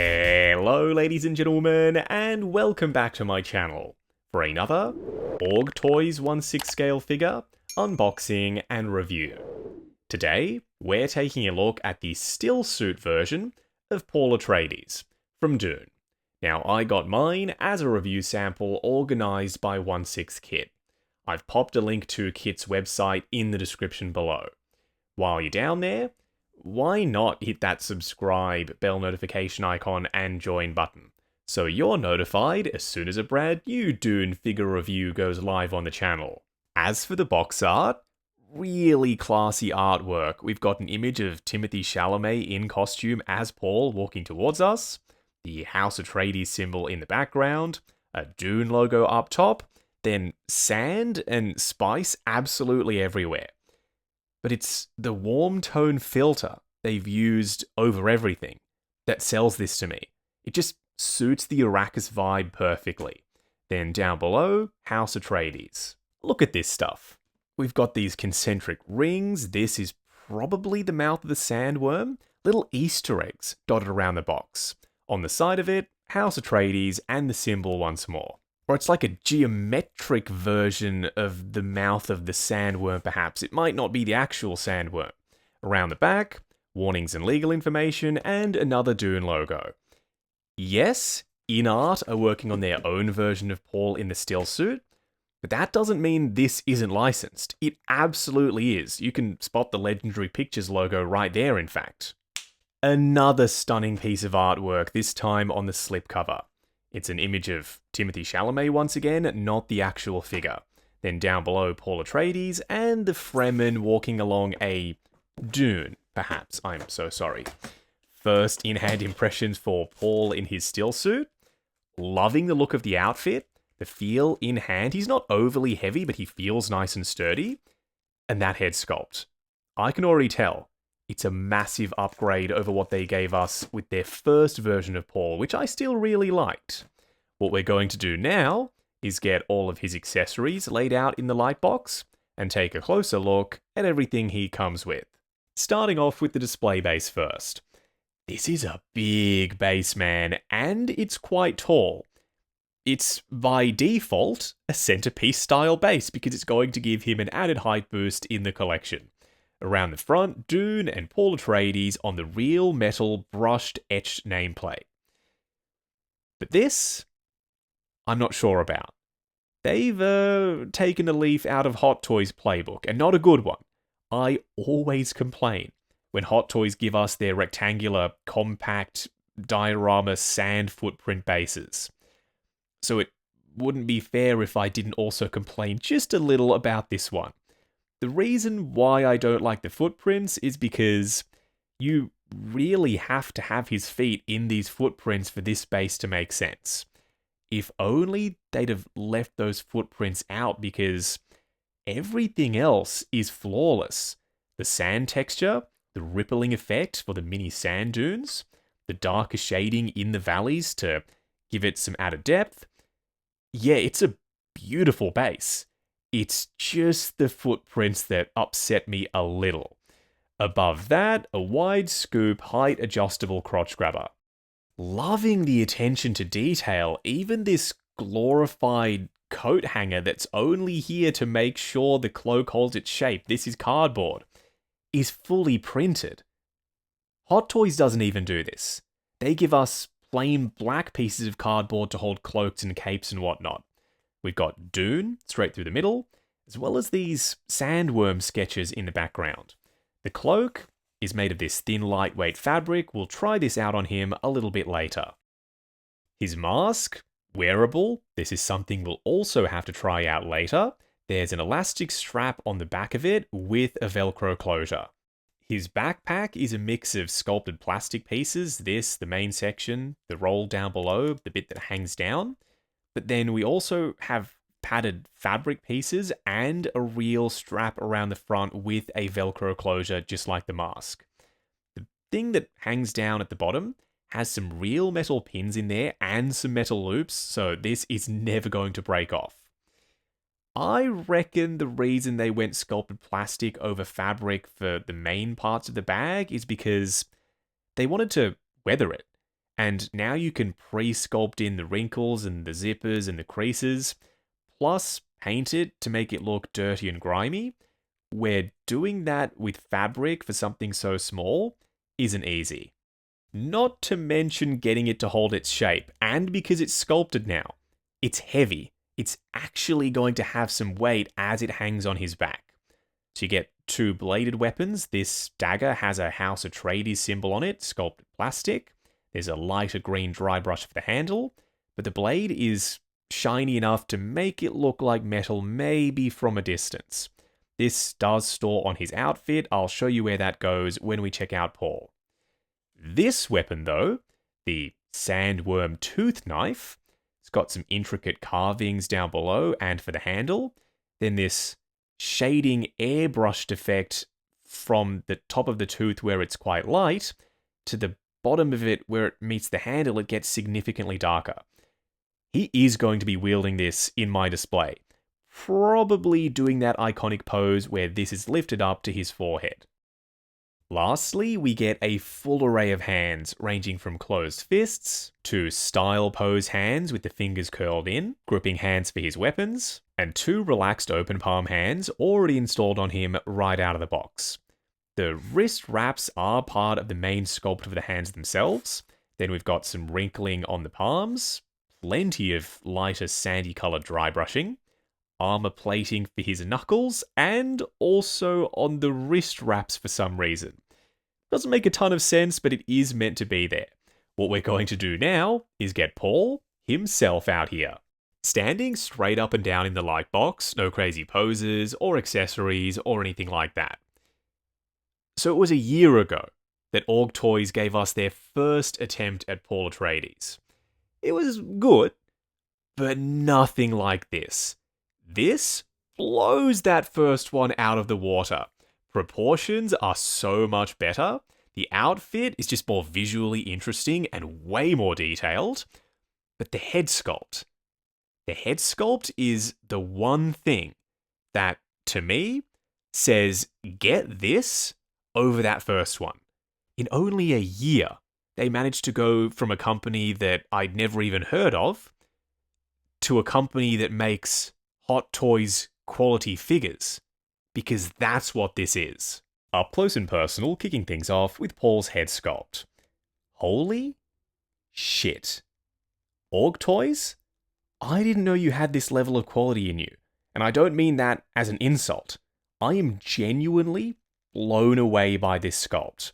Hello ladies and gentlemen, and welcome back to my channel for another Org Toys 1/6 scale figure unboxing and review. Today, we're taking a look at the Stillsuit version of Paul Atreides from Dune. Now, I got mine as a review sample organised by 1/6 Kit. I've popped a link to Kit's website in the description below. While you're down there, why not hit that subscribe, bell notification icon, and join button, so you're notified as soon as a brand new Dune figure review goes live on the channel. As for the box art, really classy artwork. We've got an image of Timothée Chalamet in costume as Paul walking towards us, the House Atreides symbol in the background, a Dune logo up top, then sand and spice absolutely everywhere. But it's the warm tone filter they've used over everything that sells this to me. It just suits the Arrakis vibe perfectly. Then down below, House Atreides. Look at this stuff. We've got these concentric rings. This is probably the mouth of the sandworm. Little Easter eggs dotted around the box. On the side of it, House Atreides and the symbol once more. Or it's like a geometric version of the mouth of the sandworm, perhaps. It might not be the actual sandworm. Around the back, warnings and legal information, and another Dune logo. Yes, InArt are working on their own version of Paul in the Stillsuit, but that doesn't mean this isn't licensed. It absolutely is. You can spot the Legendary Pictures logo right there, in fact. Another stunning piece of artwork, this time on the slipcover. It's an image of Timothée Chalamet once again, not the actual figure. Then down below, Paul Atreides and the Fremen walking along a dune, perhaps. I'm so sorry. First in-hand impressions for Paul in his stillsuit. Loving the look of the outfit, the feel in hand. He's not overly heavy, but he feels nice and sturdy. And that head sculpt. I can already tell it's a massive upgrade over what they gave us with their first version of Paul, which I still really liked. What we're going to do now is get all of his accessories laid out in the lightbox and take a closer look at everything he comes with. Starting off with the display base first. This is a big base, man, and it's quite tall. It's, by default, a centerpiece style base because it's going to give him an added height boost in the collection. Around the front, Dune and Paul Atreides on the real metal brushed etched nameplate. But this, I'm not sure about. They've taken a leaf out of Hot Toys' playbook, and not a good one. I always complain when Hot Toys give us their rectangular, compact, diorama sand footprint bases. So it wouldn't be fair if I didn't also complain just a little about this one. The reason why I don't like the footprints is because you really have to have his feet in these footprints for this base to make sense. If only they'd have left those footprints out, because everything else is flawless. The sand texture, the rippling effect for the mini sand dunes, the darker shading in the valleys to give it some added depth. Yeah, it's a beautiful base. It's just the footprints that upset me a little. Above that, a wide scoop, height adjustable crotch grabber. Loving the attention to detail, even this glorified coat hanger that's only here to make sure the cloak holds its shape, this is cardboard, is fully printed. Hot Toys doesn't even do this. They give us plain black pieces of cardboard to hold cloaks and capes and whatnot. We've got Dune straight through the middle, as well as these sandworm sketches in the background. The cloak is made of this thin, lightweight fabric. We'll try this out on him a little bit later. His mask, wearable. This is something we'll also have to try out later. There's an elastic strap on the back of it with a Velcro closure. His backpack is a mix of sculpted plastic pieces. This, the main section, the roll down below, the bit that hangs down. But then we also have padded fabric pieces and a real strap around the front with a Velcro closure, just like the mask. The thing that hangs down at the bottom has some real metal pins in there and some metal loops, so this is never going to break off. I reckon the reason they went sculpted plastic over fabric for the main parts of the bag is because they wanted to weather it. And now you can pre-sculpt in the wrinkles and the zippers and the creases, plus paint it to make it look dirty and grimy, where doing that with fabric for something so small isn't easy. Not to mention getting it to hold its shape, and because it's sculpted now, it's heavy. It's actually going to have some weight as it hangs on his back. So you get two bladed weapons. This dagger has a House Atreides symbol on it, sculpted plastic. There's a lighter green dry brush for the handle, but the blade is shiny enough to make it look like metal maybe from a distance. This does store on his outfit. I'll show you where that goes when we check out Paul. This weapon, though, the sandworm tooth knife, it's got some intricate carvings down below and for the handle. Then this shading airbrushed effect from the top of the tooth where it's quite light to the bottom of it where it meets the handle, it gets significantly darker. He is going to be wielding this in my display, probably doing that iconic pose where this is lifted up to his forehead. Lastly, we get a full array of hands ranging from closed fists to style pose hands with the fingers curled in, gripping hands for his weapons, and two relaxed open palm hands already installed on him right out of the box. The wrist wraps are part of the main sculpt of the hands themselves. Then we've got some wrinkling on the palms, plenty of lighter sandy colored dry brushing, armor plating for his knuckles, and also on the wrist wraps for some reason. Doesn't make a ton of sense, but it is meant to be there. What we're going to do now is get Paul himself out here. Standing straight up and down in the light box, no crazy poses or accessories or anything like that. So it was a year ago that Org Toys gave us their first attempt at Paul Atreides. It was good, but nothing like this. This blows that first one out of the water. Proportions are so much better. The outfit is just more visually interesting and way more detailed. But the head sculpt is the one thing that, to me, says get this over that first one. In only a year, they managed to go from a company that I'd never even heard of to a company that makes Hot Toys quality figures. Because that's what this is. Up close and personal, kicking things off with Paul's head sculpt. Holy shit. Org Toys? I didn't know you had this level of quality in you. And I don't mean that as an insult. I am genuinely blown away by this sculpt.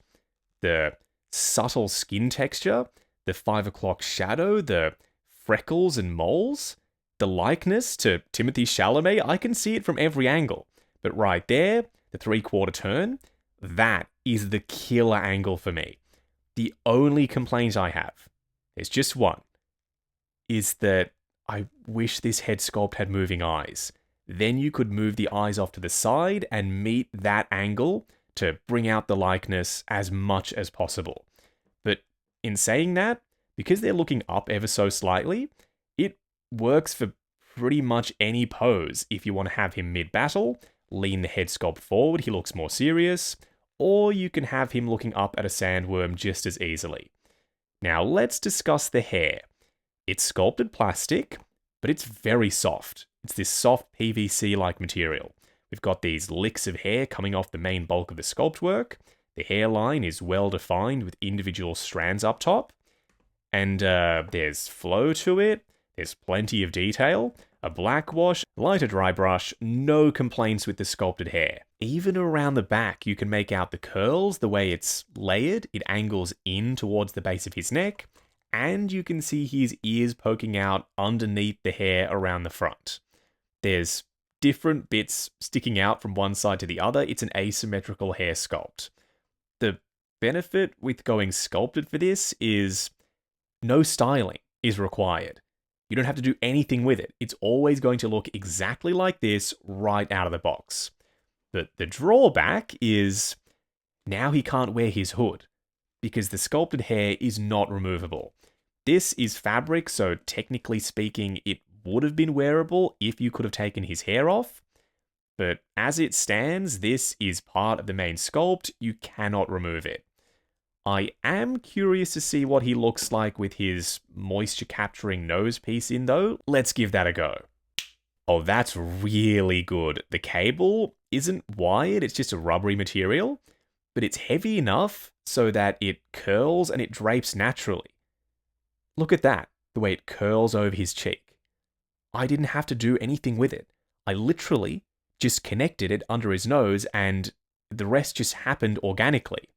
The subtle skin texture, the 5 o'clock shadow, the freckles and moles, the likeness to Timothée Chalamet, I can see it from every angle. But right there, the 3/4 turn, that is the killer angle for me. The only complaint I have, there's just one, is that I wish this head sculpt had moving eyes. Then you could move the eyes off to the side and meet that angle to bring out the likeness as much as possible. But in saying that, because they're looking up ever so slightly, it works for pretty much any pose. If you want to have him mid-battle, lean the head sculpt forward, he looks more serious, or you can have him looking up at a sandworm just as easily. Now let's discuss the hair. It's sculpted plastic, but it's very soft. It's this soft PVC-like material. We've got these licks of hair coming off the main bulk of the sculpt work. The hairline is well defined with individual strands up top. And there's flow to it. There's plenty of detail. A black wash, lighter dry brush, no complaints with the sculpted hair. Even around the back, you can make out the curls, the way it's layered. It angles in towards the base of his neck. And you can see his ears poking out underneath the hair around the front. There's different bits sticking out from one side to the other. It's an asymmetrical hair sculpt. The benefit with going sculpted for this is no styling is required. You don't have to do anything with it. It's always going to look exactly like this right out of the box. But the drawback is now he can't wear his hood because the sculpted hair is not removable. This is fabric, so technically speaking, it would have been wearable if you could have taken his hair off. But as it stands, this is part of the main sculpt. You cannot remove it. I am curious to see what he looks like with his moisture-capturing nose piece in, though. Let's give that a go. Oh, that's really good. The cable isn't wired, it's just a rubbery material, but it's heavy enough so that it curls and it drapes naturally. Look at that, the way it curls over his cheek. I didn't have to do anything with it. I literally just connected it under his nose and the rest just happened organically.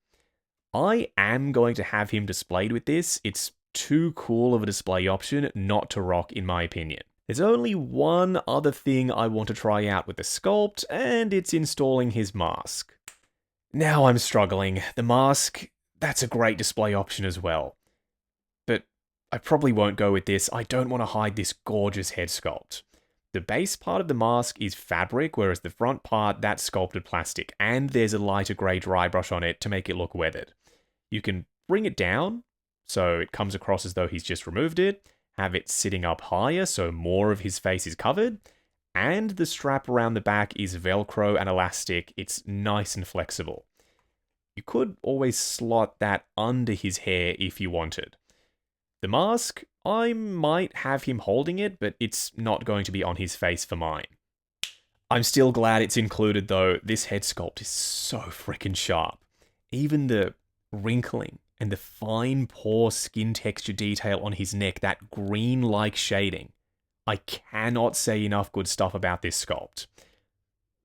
I am going to have him displayed with this. It's too cool of a display option not to rock, in my opinion. There's only one other thing I want to try out with the sculpt, and it's installing his mask. Now I'm struggling. The mask, that's a great display option as well. But I probably won't go with this. I don't want to hide this gorgeous head sculpt. The base part of the mask is fabric, whereas the front part, that's sculpted plastic, and there's a lighter grey dry brush on it to make it look weathered. You can bring it down, so it comes across as though he's just removed it, have it sitting up higher so more of his face is covered, and the strap around the back is Velcro and elastic. It's nice and flexible. You could always slot that under his hair if you wanted. The mask, I might have him holding it, but it's not going to be on his face for mine. I'm still glad it's included though. This head sculpt is so freaking sharp. Even the wrinkling and the fine pore skin texture detail on his neck, that green-like shading. I cannot say enough good stuff about this sculpt.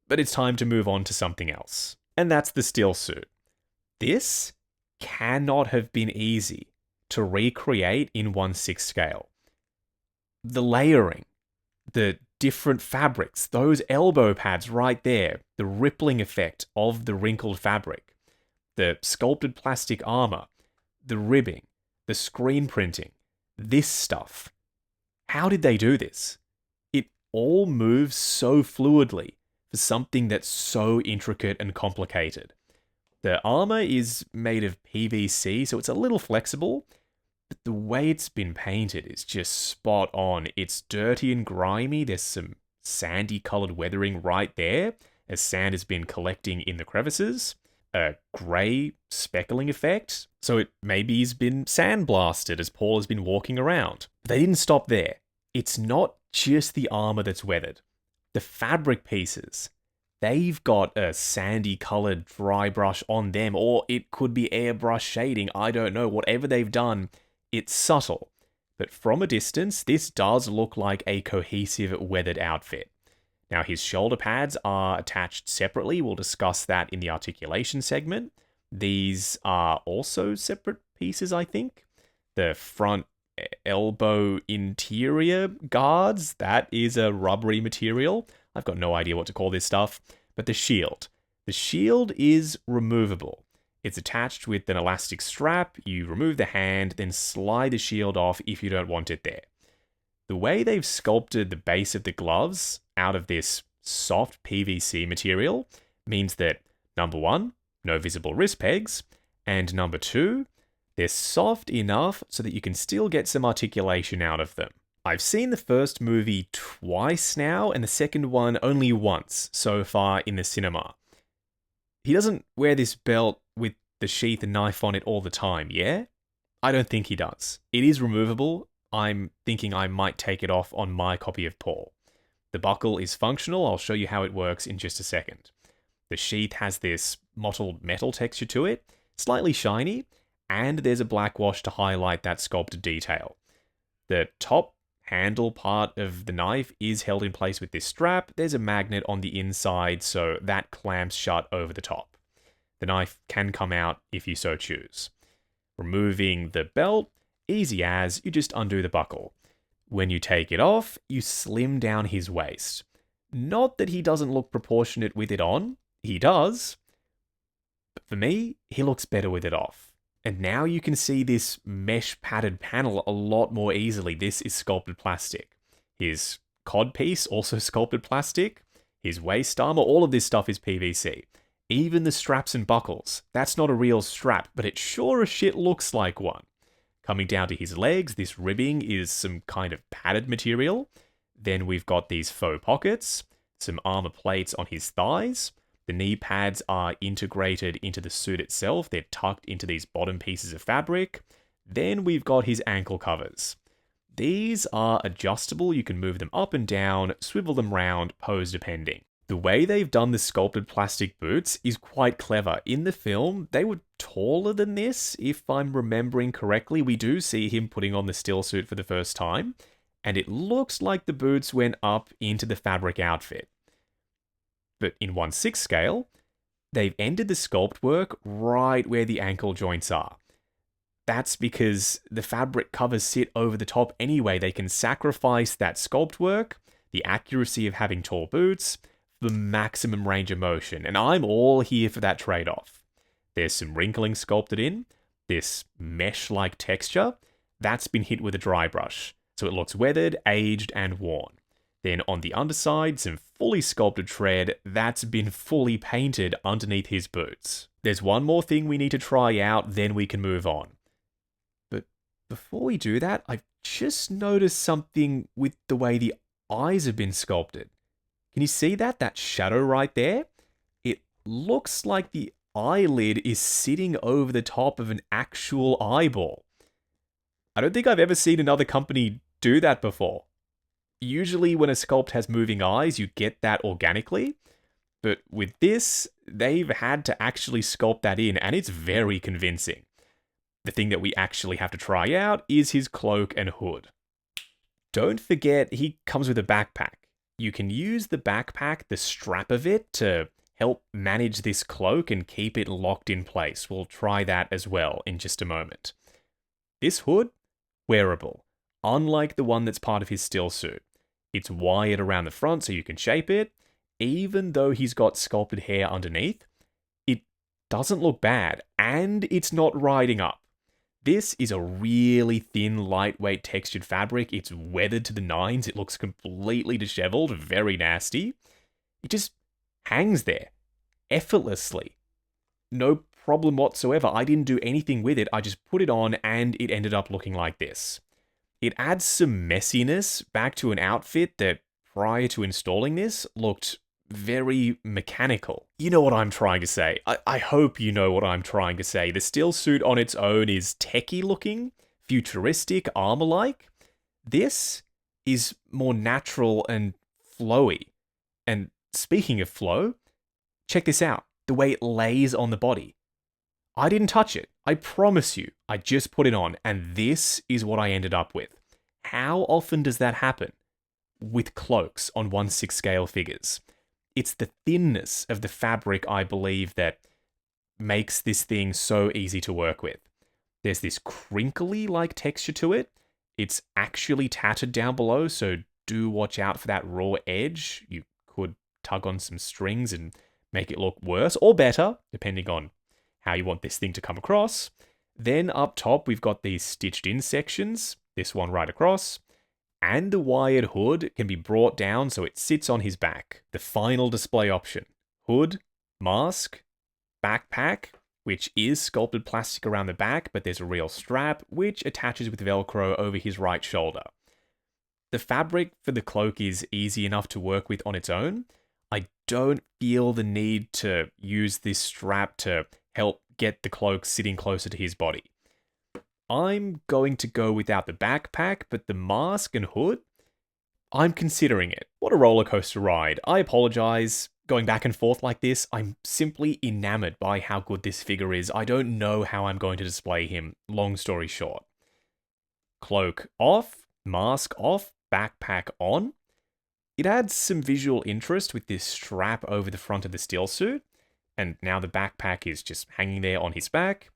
But it's time to move on to something else. And that's the Stillsuit. This cannot have been easy to recreate in 1/6 scale. The layering, the different fabrics, those elbow pads right there, the rippling effect of the wrinkled fabric, the sculpted plastic armor, the ribbing, the screen printing, this stuff. How did they do this? It all moves so fluidly for something that's so intricate and complicated. The armor is made of PVC, so it's a little flexible, but the way it's been painted is just spot on. It's dirty and grimy. There's some sandy colored weathering right there, as sand has been collecting in the crevices. A grey speckling effect, so it maybe he's been sandblasted as Paul has been walking around. But they didn't stop there. It's not just the armor that's weathered. The fabric pieces, they've got a sandy colored dry brush on them, or it could be airbrush shading, I don't know. Whatever they've done, it's subtle. But from a distance, this does look like a cohesive weathered outfit. Now, his shoulder pads are attached separately. We'll discuss that in the articulation segment. These are also separate pieces, I think. The front elbow interior guards, that is a rubbery material. I've got no idea what to call this stuff. But the shield. The shield is removable. It's attached with an elastic strap. You remove the hand, then slide the shield off if you don't want it there. The way they've sculpted the base of the gloves out of this soft PVC material means that, number one, no visible wrist pegs, and number two, they're soft enough so that you can still get some articulation out of them. I've seen the first movie twice now, and the second one only once so far in the cinema. He doesn't wear this belt with the sheath and knife on it all the time, yeah? I don't think he does. It is removable. I'm thinking I might take it off on my copy of Paul. The buckle is functional. I'll show you how it works in just a second. The sheath has this mottled metal texture to it, slightly shiny, and there's a black wash to highlight that sculpted detail. The top handle part of the knife is held in place with this strap. There's a magnet on the inside, so that clamps shut over the top. The knife can come out if you so choose. Removing the belt, easy as, you just undo the buckle. When you take it off, you slim down his waist. Not that he doesn't look proportionate with it on, he does. But for me, he looks better with it off. And now you can see this mesh padded panel a lot more easily. This is sculpted plastic. His codpiece, also sculpted plastic. His waist armor, all of this stuff is PVC. Even the straps and buckles. That's not a real strap, but it sure as shit looks like one. Coming down to his legs, this ribbing is some kind of padded material. Then we've got these faux pockets, some armor plates on his thighs. The knee pads are integrated into the suit itself. They're tucked into these bottom pieces of fabric. Then we've got his ankle covers. These are adjustable. You can move them up and down, swivel them round, pose depending. The way they've done the sculpted plastic boots is quite clever. In the film, they were taller than this, if I'm remembering correctly. We do see him putting on the stillsuit for the first time, and it looks like the boots went up into the fabric outfit. But in 1/6 scale, they've ended the sculpt work right where the ankle joints are. That's because the fabric covers sit over the top anyway. They can sacrifice that sculpt work, the accuracy of having tall boots, for maximum range of motion, and I'm all here for that trade-off. There's some wrinkling sculpted in, this mesh-like texture, that's been hit with a dry brush, so it looks weathered, aged, and worn. Then on the underside, some fully sculpted tread that's been fully painted underneath his boots. There's one more thing we need to try out, then we can move on. But before we do that, I've just noticed something with the way the eyes have been sculpted. Can you see that? That shadow right there? It looks like the eyelid is sitting over the top of an actual eyeball. I don't think I've ever seen another company do that before. Usually when a sculpt has moving eyes, you get that organically. But with this, they've had to actually sculpt that in, and it's very convincing. The thing that we actually have to try out is his cloak and hood. Don't forget, he comes with a backpack. You can use the backpack, the strap of it, to help manage this cloak and keep it locked in place. We'll try that as well in just a moment. This hood, wearable, unlike the one that's part of his stillsuit. It's wired around the front so you can shape it. Even though he's got sculpted hair underneath, it doesn't look bad, and it's not riding up. This is a really thin, lightweight textured fabric. It's weathered to the nines. It looks completely disheveled, very nasty. It just hangs there, effortlessly. No problem whatsoever. I didn't do anything with it. I just put it on and it ended up looking like this. It adds some messiness back to an outfit that, prior to installing this, looked very mechanical. You know what I'm trying to say. I hope you know what I'm trying to say. The stillsuit on its own is techie looking, futuristic, armor-like. This is more natural and flowy. And speaking of flow, check this out. The way it lays on the body. I didn't touch it. I promise you. I just put it on, and this is what I ended up with. How often does that happen with cloaks on 1/6 scale figures? It's the thinness of the fabric, I believe, that makes this thing so easy to work with. There's this crinkly-like texture to it. It's actually tattered down below, so do watch out for that raw edge. You could tug on some strings and make it look worse or better, depending on how you want this thing to come across. Then up top, we've got these stitched in sections, this one right across, and the wired hood can be brought down so it sits on his back. The final display option. Hood, mask, backpack, which is sculpted plastic around the back, but there's a real strap, which attaches with Velcro over his right shoulder. The fabric for the cloak is easy enough to work with on its own. I don't feel the need to use this strap to help get the cloak sitting closer to his body. I'm going to go without the backpack, but the mask and hood, I'm considering it. What a roller coaster ride. I apologize going back and forth like this. I'm simply enamored by how good this figure is. I don't know how I'm going to display him, long story short. Cloak off, mask off, backpack on. It adds some visual interest with this strap over the front of the stillsuit, and now the backpack is just hanging there on his back.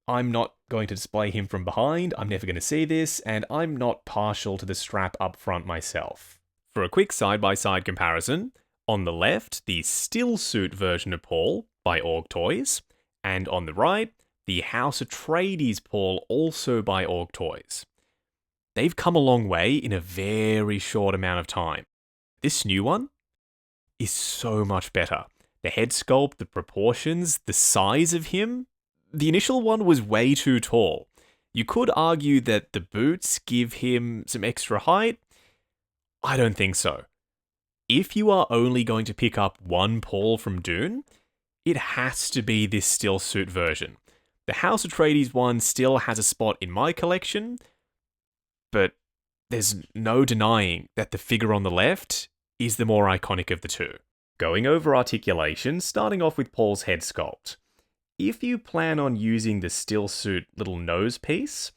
I'm not going to display him from behind, I'm never going to see this, and I'm not partial to the strap up front myself. For a quick side-by-side comparison, on the left, the stillsuit version of Paul by Org Toys, and on the right, the House Atreides Paul also by Org Toys. They've come a long way in a very short amount of time. This new one is so much better. The head sculpt, the proportions, the size of him. The initial one was way too tall. You could argue that the boots give him some extra height. I don't think so. if you are only going to pick up one Paul from Dune, it has to be this Stillsuit version. The House Atreides one still has a spot in my collection, but there's no denying that the figure on the left is the more iconic of the two. Going over articulation, starting off with Paul's head sculpt. If you plan on using the Stillsuit little nose piece,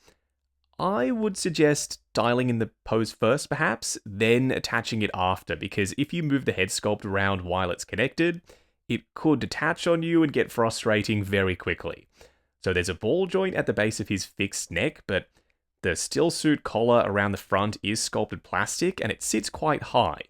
I would suggest dialing in the pose first perhaps, then attaching it after, because if you move the head sculpt around while it's connected, it could detach on you and get frustrating very quickly. So there's a ball joint at the base of his fixed neck, but the Stillsuit collar around the front is sculpted plastic and it sits quite high.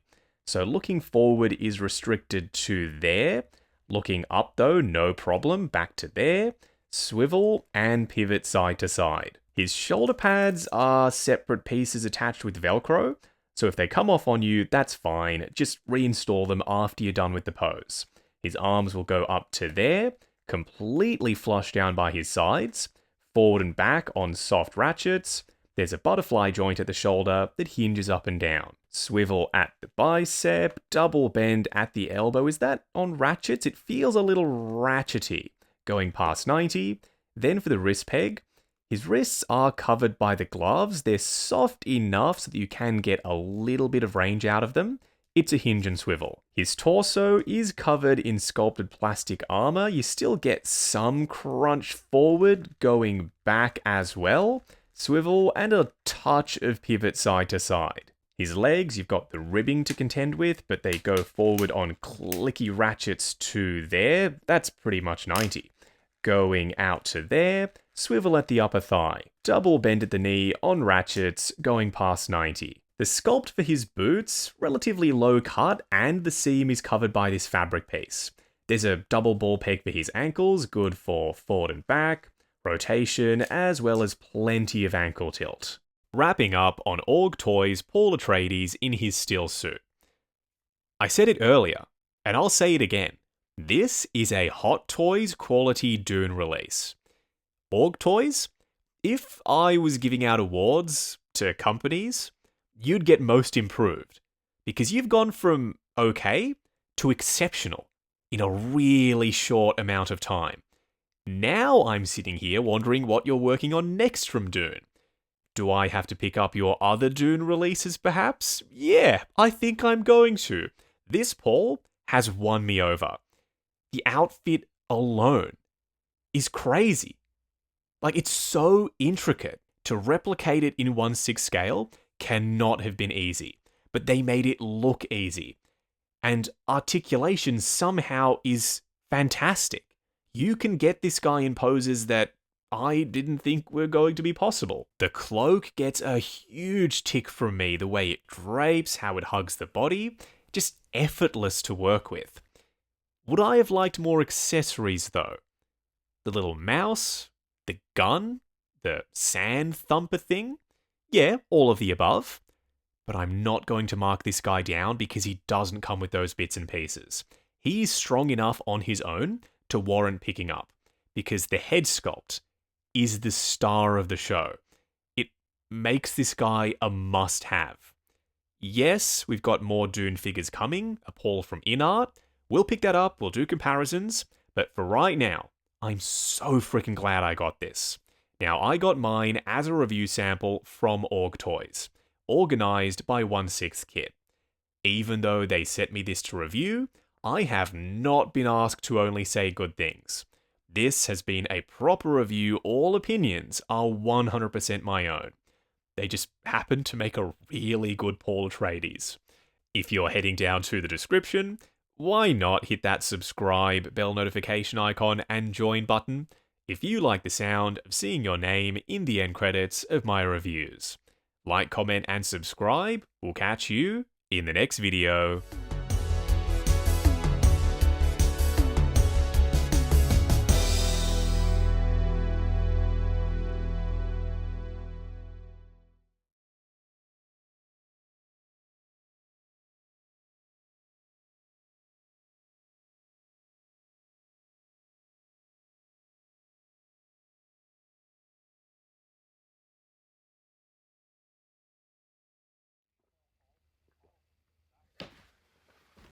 So looking forward is restricted to there. Looking up though, no problem, back to there. Swivel and pivot side to side. His shoulder pads are separate pieces attached with Velcro, so if they come off on you, that's fine. Just reinstall them after you're done with the pose. His arms will go up to there, completely flush down by his sides, forward and back on soft ratchets. There's a butterfly joint at the shoulder that hinges up and down. Swivel at the bicep, double bend at the elbow. Is that on ratchets? It feels a little ratchety. Going past 90. Then for the wrist peg, his wrists are covered by the gloves. They're soft enough so that you can get a little bit of range out of them. It's a hinge and swivel. His torso is covered in sculpted plastic armor. You still get some crunch forward, going back as well. Swivel and a touch of pivot side to side. His legs, you've got the ribbing to contend with, but they go forward on clicky ratchets to there. That's pretty much 90. Going out to there, swivel at the upper thigh. Double bend at the knee on ratchets, going past 90. The sculpt for his boots, relatively low cut, and the seam is covered by this fabric piece. There's a double ball peg for his ankles, good for forward and back, rotation, as well as plenty of ankle tilt. Wrapping up on Org Toys Paul Atreides in his Stillsuit. I said it earlier, and I'll say it again. This is a Hot Toys quality Dune release. Org Toys, if I was giving out awards to companies, you'd get most improved. Because you've gone from okay to exceptional in a really short amount of time. Now I'm sitting here wondering what you're working on next from Dune. Do I have to pick up your other Dune releases perhaps? Yeah, I think I'm going to. This Paul has won me over. The outfit alone is crazy. Like, it's so intricate. To replicate it in 1/6 scale cannot have been easy, but they made it look easy. And articulation somehow is fantastic. You can get this guy in poses that I didn't think were going to be possible. The cloak gets a huge tick from me, the way it drapes, how it hugs the body, just effortless to work with. Would I have liked more accessories though? The little mouse, the gun, the sand thumper thing? Yeah, all of the above. But I'm not going to mark this guy down because he doesn't come with those bits and pieces. He's strong enough on his own to warrant picking up, because the head sculpt is the star of the show. It makes this guy a must-have. Yes, we've got more Dune figures coming, a Paul from InArt. We'll pick that up, we'll do comparisons, but for right now, I'm so freaking glad I got this. Now, I got mine as a review sample from Org Toys, organized by 1/6 Kit. Even though they sent me this to review, I have not been asked to only say good things. This has been a proper review. All opinions are 100% my own. They just happen to make a really good Paul Atreides. If you're heading down to the description, why not hit that subscribe, bell notification icon, and join button if you like the sound of seeing your name in the end credits of my reviews. Like, comment, and subscribe. We'll catch you in the next video.